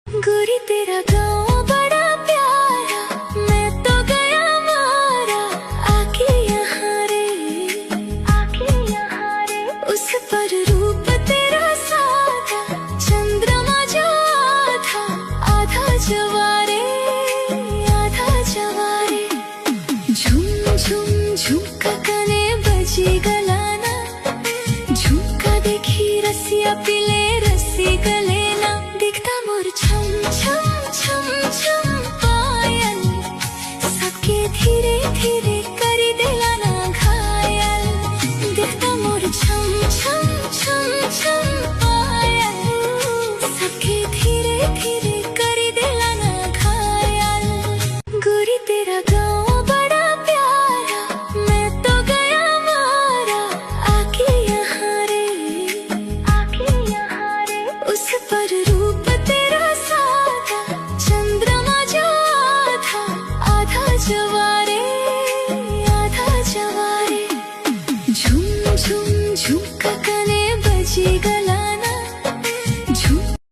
गोरी तेरा गाँव बड़ा प्यारा, मैं तो गया मारा। आके यहाँ रे, आके यहाँ रे। उस पर रूप तेरा सादा, चंद्रमा जो आधा आधा जवारे, आधा जवारे। झुम झुम झुमका कने बजी गलाना, झुमका देखी रसिया पिले रसी गले ना। दिखता मोर छम छम छम छम पायल, सबके धीरे धीरे करी देला ना घायल। दिखता मोर छम छम छम छम पायल, सबके धीरे धीरे करी देला ना घायल। गोरी तेरा गाँव बड़ा प्यारा, मैं तो गया मारा। आके यहाँ रे, आके यहाँ रे। उस पर रूप तेरा सादा, चंद्रमा जो आधा आधा जवारे, आधा जवारे। झुम झुम झुमका कने बजी गला।